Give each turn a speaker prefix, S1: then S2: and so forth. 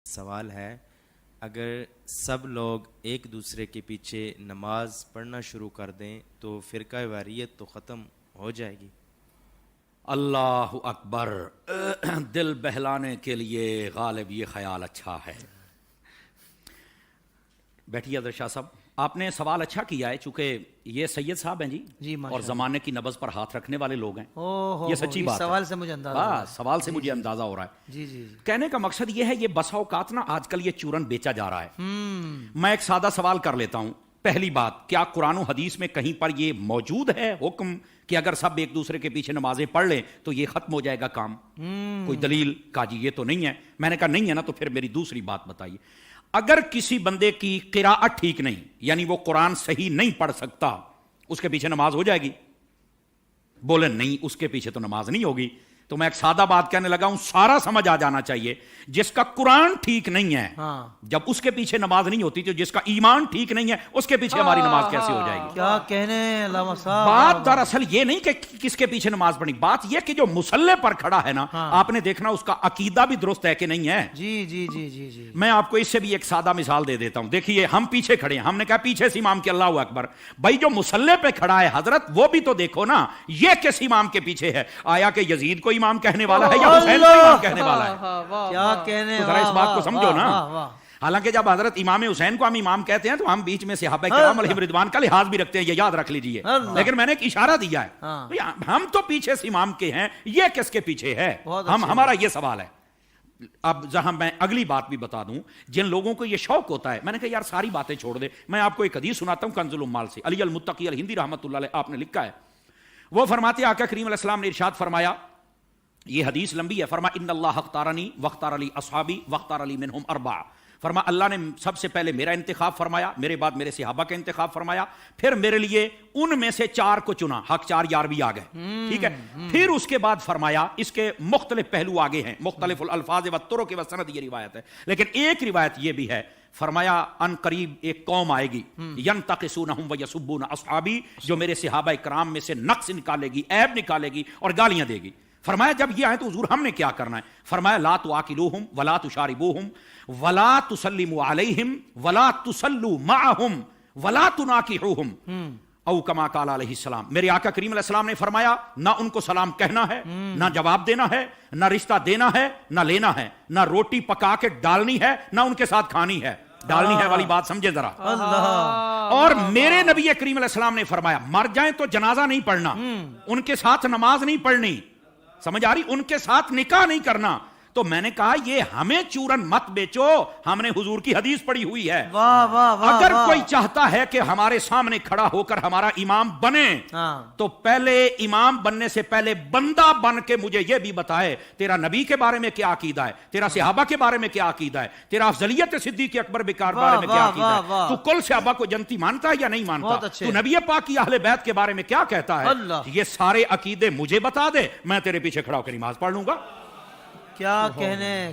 S1: سوال ہے، اگر سب لوگ ایک دوسرے کے پیچھے نماز پڑھنا شروع کر دیں تو فرقہ واریت تو ختم ہو جائے گی؟
S2: اللہ اکبر. دل بہلانے کے لیے غالب یہ خیال اچھا ہے. بیٹھیے عادل شاہ صاحب، آپ نے سوال اچھا کیا ہے، چونکہ یہ سید صاحب ہیں جی اور زمانے کی نبض پر ہاتھ رکھنے والے لوگ ہیں. یہ سچی بات ہے.
S3: سوال سے مجھے اندازہ
S2: سوال سے مجھے اندازہ ہو رہا ہے.
S3: جی
S2: کہنے کا مقصد یہ ہے، یہ بسا اوقات نا آج کل یہ چورن بیچا جا رہا ہے. میں ایک سادہ سوال کر لیتا ہوں. پہلی بات، کیا قرآن و حدیث میں کہیں پر یہ موجود ہے حکم کہ اگر سب ایک دوسرے کے پیچھے نمازیں پڑھ لیں تو یہ ختم ہو جائے گا کام؟ کوئی دلیل؟ کہا جی یہ تو نہیں ہے. میں نے کہا نہیں ہے نا، تو پھر میری دوسری بات بتائیے. اگر کسی بندے کی قراءت ٹھیک نہیں، یعنی وہ قرآن صحیح نہیں پڑھ سکتا، اس کے پیچھے نماز ہو جائے گی؟ بولے نہیں، اس کے پیچھے تو نماز نہیں ہوگی. تو میں ایک سادہ بات کہنے لگا ہوں، سارا سمجھ آ جانا چاہیے. جس کا قرآن ٹھیک نہیں ہے جب اس کے پیچھے نماز نہیں ہوتی، تو جس کا ایمان ٹھیک نہیں ہے اس کے پیچھے ہماری نماز کیسے ہو جائے گی؟
S3: کیا کہنے علامہ صاحب.
S2: بات دراصل یہ نہیں کہ کس کے پیچھے نماز پڑھنی، بات یہ کہ جو مصلی پر کھڑا ہے نا، آپ نے دیکھنا اس کا عقیدہ بھی درست ہے کہ نہیں ہے.
S3: جی
S2: میں آپ کو اس سے بھی ایک سادہ مثال دے دیتا ہوں. دیکھیے، ہم پیچھے کھڑے ہیں، ہم نے کہا پیچھے سے امام کے اللہ اکبر. بھائی جو مصلی پہ کھڑا ہے حضرت، وہ بھی تو دیکھو نا، یہ کس امام کے پیچھے ہے؟ آیا کہ یزید کو امام کہنے والا ہے یا حسین کو امام کہنے والا ہے؟
S3: کیا کہنے.
S2: ذرا اس بات کو سمجھو نا. حالانکہ جب حضرت امام حسین کو ہم امام کہتے ہیں تو ہم بیچ میں صحابہ کرام علیہم رضوان کا لحاظ بھی رکھتے ہیں، یہ یاد رکھ لیجئے. لیکن میں نے ایک اشارہ دیا ہے، ہم تو پیچھے سے امام کے ہیں، یہ کس کے پیچھے ہے؟ ہمارا یہ سوال ہے. اب جہاں میں اگلی بات بھی بتا دوں، جن لوگوں کو یہ شوق ہوتا ہے، میں نے کہا یار ساری باتیں چھوڑ دے، میں آپ کو ایک حدیث سناتا ہوں کنز الامال سے. علی المتقی الہندی رحمۃ اللہ علیہ آپ نے لکھا ہے، وہ فرماتے آقا کریم علیہ السلام نے ارشاد فرمایا، یہ حدیث لمبی ہے، فرما ان اللہ اختارنی واختار علی اصحابی واختار علی منہم اربع. فرما اللہ نے سب سے پہلے میرا انتخاب فرمایا، میرے بعد میرے صحابہ کا انتخاب فرمایا، پھر میرے لیے ان میں سے 4 کو چنا. حق 4 یار بھی آ گئے، ٹھیک ہے. پھر اس کے بعد فرمایا، اس کے مختلف پہلو آگے ہیں، مختلف الفاظ و طرق و سند، یہ روایت ہے، لیکن ایک روایت یہ بھی ہے، فرمایا ان قریب ایک قوم آئے گی، ینتقصونہم ویسبون اصحابی، جو میرے صحابہ کرام میں سے نقص نکالے گی، عیب نکالے گی اور گالیاں دے گی. فرمایا جب یہ آئے تو حضور ہم نے کیا کرنا ہے؟ فرمایا لا تواکلوہم ولا تشاربوہم ولا تسلموا علیہم ولا تسلوا معہم ولا تناکحوہم او کما قال علیہ السلام. میرے آقا کریم علیہ السلام نے فرمایا، نہ ان کو سلام کہنا ہے، نہ جواب دینا ہے، نہ رشتہ دینا ہے، نہ لینا ہے، نہ روٹی پکا کے ڈالنی ہے، نہ ان کے ساتھ کھانی ہے. ڈالنی ہے والی بات سمجھے ذرا. اور میرے نبی کریم علیہ السلام نے فرمایا، مر جائیں تو جنازہ نہیں پڑھنا، ان کے ساتھ نماز نہیں پڑھنی، سمجھ آ رہی، ان کے ساتھ نکاح نہیں کرنا. تو میں نے کہا یہ ہمیں چورن مت بیچو، ہم نے حضور کی حدیث پڑھی ہوئی ہے. اگر کوئی چاہتا ہے کہ ہمارے سامنے کھڑا ہو کر ہمارا امام بنے، تو پہلے امام بننے سے پہلے بندہ بن کے مجھے یہ بھی بتائے تیرا نبی کے بارے میں کیا عقیدہ ہے، تیرا صحابہ کے بارے میں کیا عقیدہ ہے، تیرا افضلیت صدیق اکبر بکار بارے میں کیا عقیدہ ہے، تو کل صحابہ کو جنتی مانتا ہے یا نہیں مانتا، تو نبی پاک کی اہل بیت کے بارے میں کیا کہتا ہے. یہ سارے عقیدے مجھے بتا دے، میں تیرے پیچھے کھڑا ہو کر نماز پڑھ لوں گا.
S3: کیا کہنے.